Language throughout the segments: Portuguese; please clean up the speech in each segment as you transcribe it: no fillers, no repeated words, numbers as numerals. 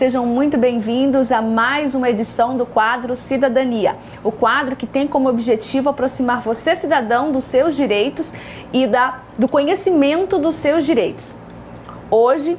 sejam muito bem-vindos a mais uma edição do quadro Cidadania. O quadro que tem como objetivo aproximar você, cidadão, dos seus direitos e do conhecimento dos seus direitos. Hoje,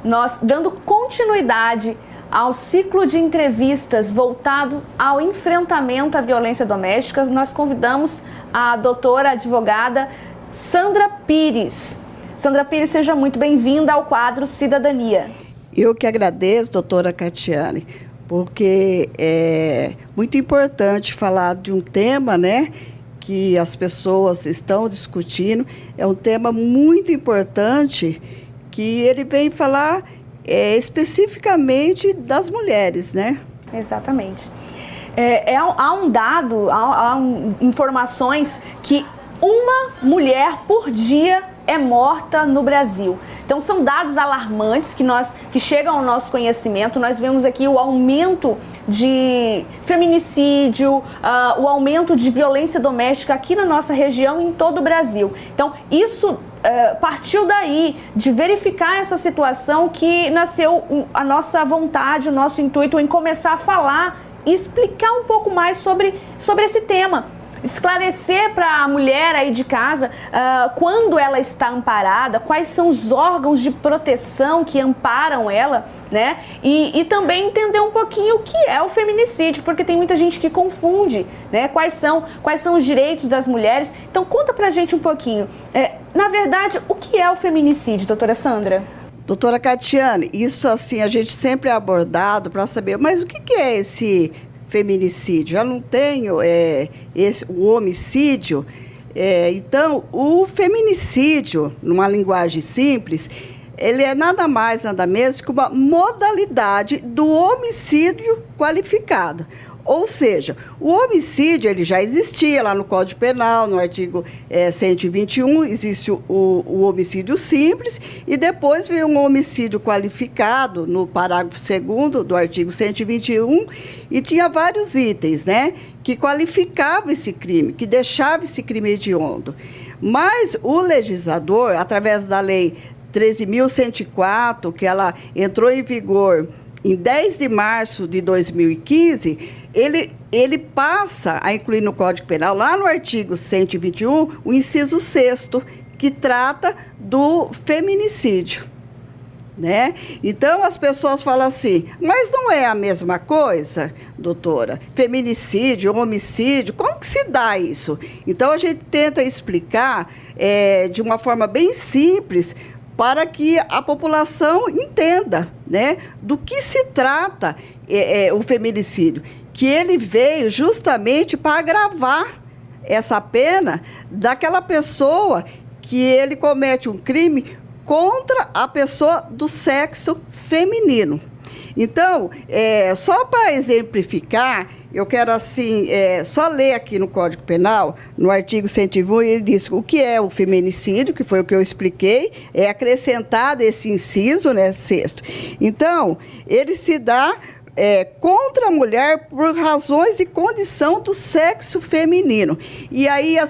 nós dando continuidade ao ciclo de entrevistas voltado ao enfrentamento à violência doméstica, nós convidamos a doutora advogada Sandra Pires. Sandra Pires, seja muito bem-vinda ao quadro Cidadania. Eu que agradeço, doutora Catiane, porque é muito importante falar de um tema, né, que as pessoas estão discutindo. É um tema muito importante que ele vem falar especificamente das mulheres, né? Exatamente. Há um dado, há informações que uma mulher por dia é morta no Brasil. Então são dados alarmantes que chegam ao nosso conhecimento. Nós vemos aqui o aumento de feminicídio, o aumento de violência doméstica aqui na nossa região e em todo o Brasil. Então isso partiu daí, de verificar essa situação, que nasceu a nossa vontade, o nosso intuito em começar a falar e explicar um pouco mais sobre esse tema. Esclarecer para a mulher aí de casa quando ela está amparada, quais são os órgãos de proteção que amparam ela, né? E também entender um pouquinho o que é o feminicídio, porque tem muita gente que confunde, né? Quais são os direitos das mulheres. Então conta pra gente um pouquinho. Na verdade, o que é o feminicídio, doutora Sandra? Doutora Catiane, isso assim a gente sempre é abordado para saber, mas o que é esse feminicídio? Eu não tenho o homicídio. Então, o feminicídio, numa linguagem simples, ele é nada mais, nada menos que uma modalidade do homicídio qualificado. Ou seja, o homicídio ele já existia lá no Código Penal, no artigo 121, existe o homicídio simples, e depois veio um homicídio qualificado no parágrafo 2º do artigo 121, e tinha vários itens, né, que qualificavam esse crime, que deixavam esse crime hediondo. Mas o legislador, através da Lei 13.104, que ela entrou em vigor em 10 de março de 2015, ele passa a incluir no Código Penal, lá no artigo 121, o inciso 6º, que trata do feminicídio, né? Então, as pessoas falam assim, mas não é a mesma coisa, doutora? Feminicídio, homicídio, como que se dá isso? Então, a gente tenta explicar de uma forma bem simples, para que a população entenda, né, do que se trata o feminicídio, que ele veio justamente para agravar essa pena daquela pessoa que ele comete um crime contra a pessoa do sexo feminino. Então, só para exemplificar, eu quero assim, só ler aqui no Código Penal, no artigo 101, ele diz o que é o feminicídio, que foi o que eu expliquei, é acrescentado esse inciso, né, 6º. Então, ele se dá contra a mulher por razões de condição do sexo feminino. E aí a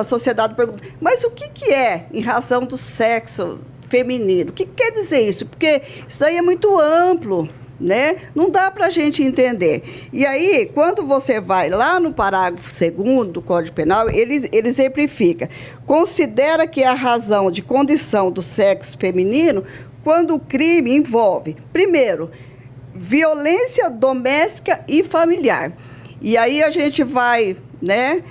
sociedade pergunta, mas o que é em razão do sexo feminino? O que quer dizer isso? Porque isso daí é muito amplo, né? Não dá para a gente entender. E aí, quando você vai lá no parágrafo 2º do Código Penal, ele exemplifica. Considera que a razão de condição do sexo feminino quando o crime envolve, primeiro, violência doméstica e familiar. E aí a gente vai, né,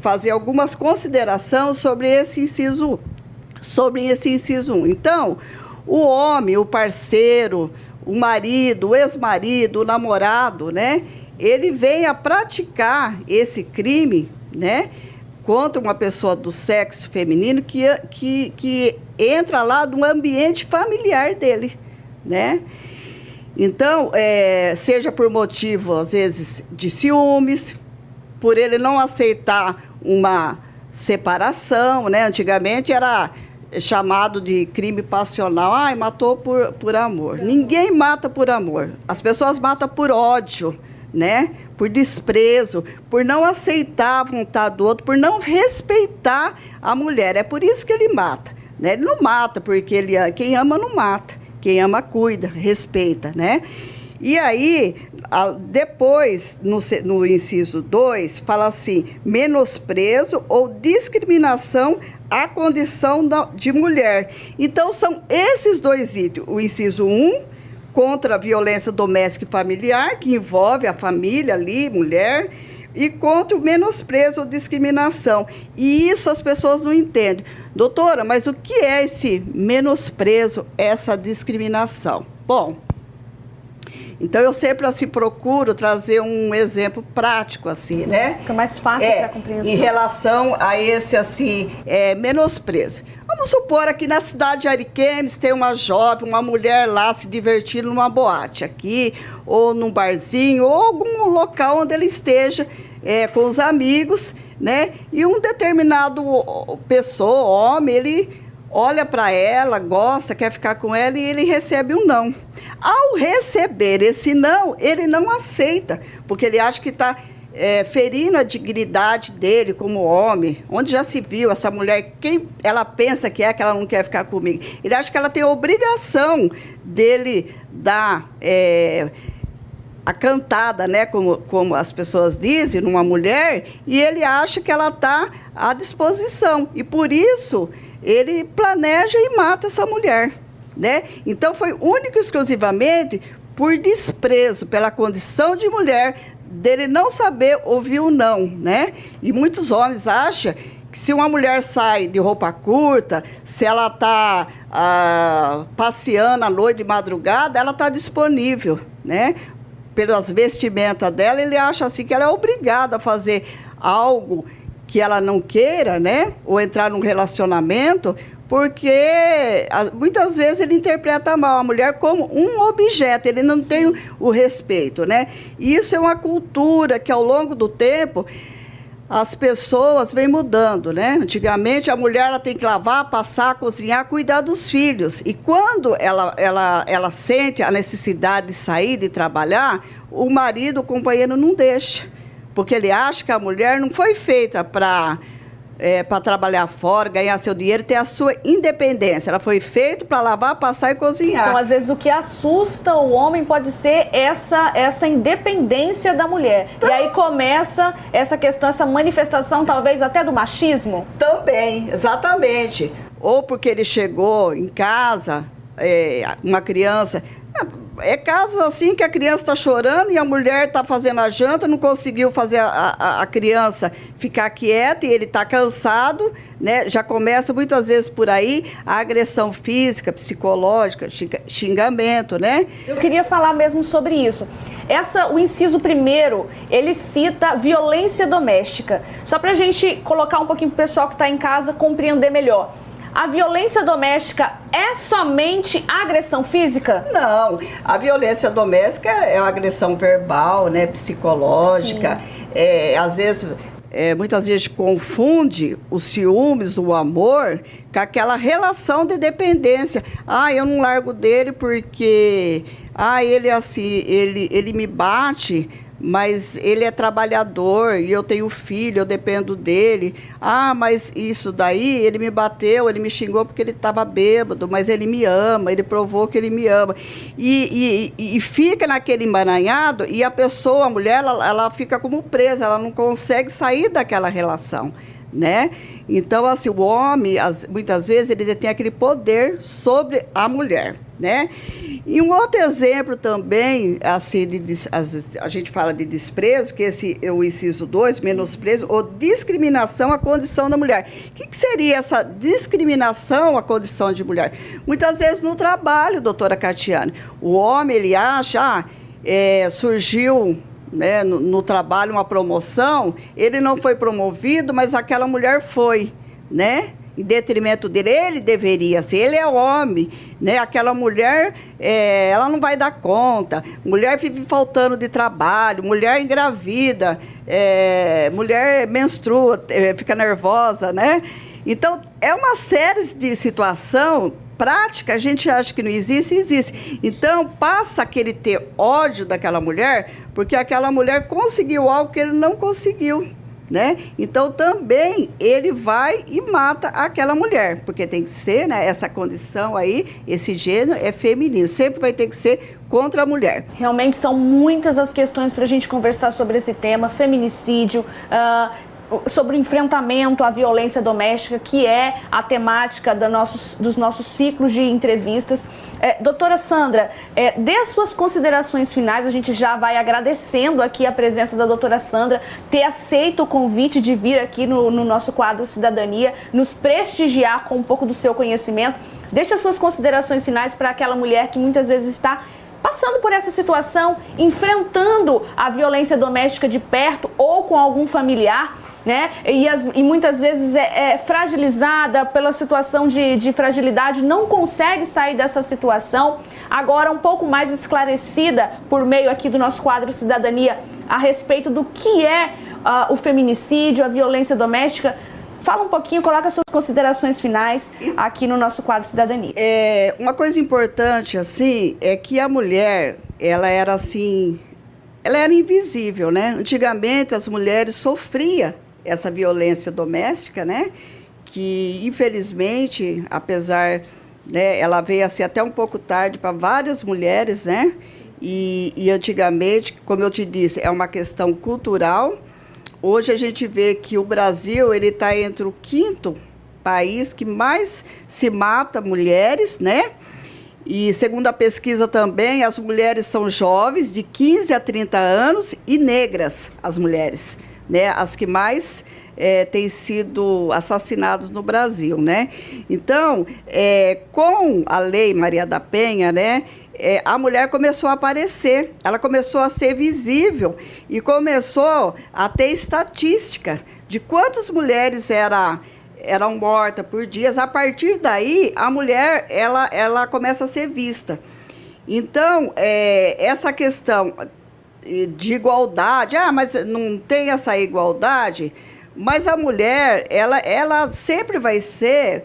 fazer algumas considerações sobre esse inciso 1. Então, o homem, o parceiro, o marido, o ex-marido, o namorado, né, ele vem a praticar esse crime, né, contra uma pessoa do sexo feminino que entra lá no ambiente familiar dele, né? Então, seja por motivo, às vezes, de ciúmes, por ele não aceitar uma separação, né? Antigamente era chamado de crime passional. Ai, matou por amor. Ninguém mata por amor. As pessoas matam por ódio, né? Por desprezo, por não aceitar a vontade do outro, por não respeitar a mulher. É por isso que ele mata, né? Ele não mata porque quem ama não mata. Quem ama, cuida, respeita, né? E aí, depois, no inciso 2, fala assim, menosprezo ou discriminação à condição de mulher. Então, são esses dois itens. O inciso 1, contra a violência doméstica e familiar, que envolve a família ali, mulher, e contra o menosprezo ou discriminação. E isso as pessoas não entendem. Doutora, mas o que é esse menosprezo, essa discriminação? Bom, então eu sempre assim procuro trazer um exemplo prático assim, sim, né? Fica mais fácil para a compreensão. Em relação a esse assim, menosprezo. Vamos supor aqui na cidade de Ariquemes tem uma jovem, uma mulher lá se divertindo numa boate aqui, ou num barzinho, ou algum local onde ele esteja com os amigos, né? E um determinado pessoa, homem, ele olha para ela, gosta, quer ficar com ela e ele recebe um não. Ao receber esse não, ele não aceita, porque ele acha que está ferindo a dignidade dele como homem. Onde já se viu essa mulher, quem ela pensa que ela não quer ficar comigo? Ele acha que ela tem a obrigação dele dar a cantada, né, como as pessoas dizem, numa mulher, e ele acha que ela está à disposição. E por isso ele planeja e mata essa mulher, né? Então foi único e exclusivamente por desprezo pela condição de mulher, dele não saber ouvir o não, né? E muitos homens acham que se uma mulher sai de roupa curta, se ela está passeando à noite de madrugada, ela está disponível, né? Pelas vestimentas dela, ele acha assim que ela é obrigada a fazer algo que ela não queira, né? Ou entrar num relacionamento, porque muitas vezes ele interpreta mal a mulher como um objeto, ele não tem o respeito, né? E isso é uma cultura que, ao longo do tempo, as pessoas vêm mudando, né? Antigamente, a mulher ela tem que lavar, passar, cozinhar, cuidar dos filhos. E quando ela sente a necessidade de sair, de trabalhar, o marido, o companheiro, não deixa. Porque ele acha que a mulher não foi feita para trabalhar fora, ganhar seu dinheiro, ter a sua independência. Ela foi feita para lavar, passar e cozinhar. Então, às vezes, o que assusta o homem pode ser essa independência da mulher. Então, e aí começa essa questão, essa manifestação, talvez, até do machismo? Também, exatamente. Ou porque ele chegou em casa, uma criança... casos assim que a criança está chorando e a mulher está fazendo a janta, não conseguiu fazer a criança ficar quieta e ele está cansado, né? Já começa muitas vezes por aí a agressão física, psicológica, xingamento, né? Eu queria falar mesmo sobre isso. O inciso 1º, ele cita violência doméstica. Só para a gente colocar um pouquinho para o pessoal que está em casa compreender melhor. A violência doméstica é somente agressão física? Não, a violência doméstica é uma agressão verbal, né, psicológica. Às vezes, muitas vezes confunde os ciúmes, o amor, com aquela relação de dependência. Eu não largo dele porque ele assim, ele me bate, mas ele é trabalhador e eu tenho filho, eu dependo dele. Mas isso daí, ele me bateu, ele me xingou porque ele estava bêbado, mas ele me ama, ele provou que ele me ama. E fica naquele emaranhado e a pessoa, a mulher, ela fica como presa, ela não consegue sair daquela relação, né? Então, assim, o homem, muitas vezes, ele tem aquele poder sobre a mulher, né? E um outro exemplo também, assim, a gente fala de desprezo, que esse é o inciso 2, menosprezo, ou discriminação à condição da mulher. O que seria essa discriminação à condição de mulher? Muitas vezes no trabalho, doutora Catiane, o homem, ele acha, surgiu... né, no trabalho, uma promoção, ele não foi promovido, mas aquela mulher foi, né? Em detrimento dele, ele deveria ser, ele é homem, né? Aquela mulher, ela não vai dar conta, mulher vive faltando de trabalho, mulher engravida, mulher menstrua, fica nervosa, né? Então, é uma série de situação prática, a gente acha que não existe, existe. Então, passa aquele ter ódio daquela mulher, porque aquela mulher conseguiu algo que ele não conseguiu. né? Então também ele vai e mata aquela mulher, porque tem que ser, né, essa condição aí, esse gênero é feminino, sempre vai ter que ser contra a mulher. Realmente são muitas as questões para a gente conversar sobre esse tema, feminicídio, sobre o enfrentamento à violência doméstica, que é a temática dos nossos ciclos de entrevistas. Doutora Sandra, dê as suas considerações finais. A gente já vai agradecendo aqui a presença da doutora Sandra, ter aceito o convite de vir aqui no nosso quadro Cidadania, nos prestigiar com um pouco do seu conhecimento. Deixe as suas considerações finais para aquela mulher que muitas vezes está passando por essa situação, enfrentando a violência doméstica de perto ou com algum familiar, né? E muitas vezes é fragilizada pela situação de fragilidade, não consegue sair dessa situação. Agora um pouco mais esclarecida por meio aqui do nosso quadro Cidadania a respeito do que é o feminicídio, a violência doméstica. Fala um pouquinho, coloca as suas considerações finais aqui no nosso quadro Cidadania. Uma coisa importante, assim, é que a mulher, ela era invisível, né? Antigamente, as mulheres sofriam essa violência doméstica, né? Que, infelizmente, apesar, né, ela veio assim até um pouco tarde para várias mulheres, né? E antigamente, como eu te disse, é uma questão cultural. Hoje a gente vê que o Brasil ele está entre o 5º país que mais se mata mulheres, né? E segundo a pesquisa também, as mulheres são jovens, de 15 a 30 anos, e negras, as mulheres, né? As que mais têm sido assassinadas no Brasil, né? Então, com a Lei Maria da Penha, né? A mulher começou a aparecer, ela começou a ser visível e começou a ter estatística de quantas mulheres eram mortas por dia. A partir daí, a mulher ela começa a ser vista. Então, essa questão de igualdade, mas não tem essa igualdade, mas a mulher, ela sempre vai ser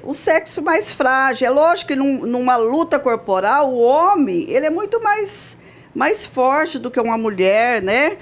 o sexo mais frágil. É lógico que numa luta corporal, o homem ele é muito mais forte do que uma mulher, né?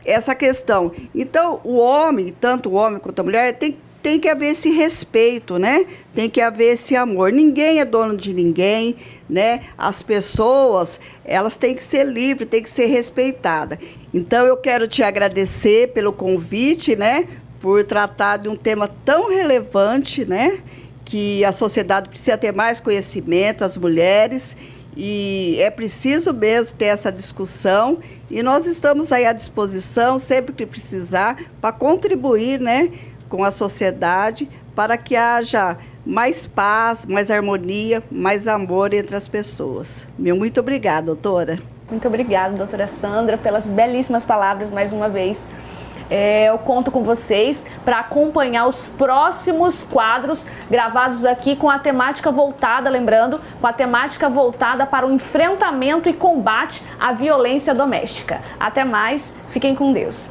Essa questão. Então, o homem, tanto o homem quanto a mulher, tem que haver esse respeito, né? Tem que haver esse amor. Ninguém é dono de ninguém, né? As pessoas, elas têm que ser livres, têm que ser respeitadas. Então, eu quero te agradecer pelo convite, né? Por tratar de um tema tão relevante, né? Que a sociedade precisa ter mais conhecimento, as mulheres, e é preciso mesmo ter essa discussão, e nós estamos aí à disposição, sempre que precisar, para contribuir, né, com a sociedade, para que haja mais paz, mais harmonia, mais amor entre as pessoas. Muito obrigada, doutora. Muito obrigada, doutora Sandra, pelas belíssimas palavras mais uma vez. Eu conto com vocês para acompanhar os próximos quadros gravados aqui com a temática voltada, lembrando, com a temática voltada para o enfrentamento e combate à violência doméstica. Até mais, fiquem com Deus.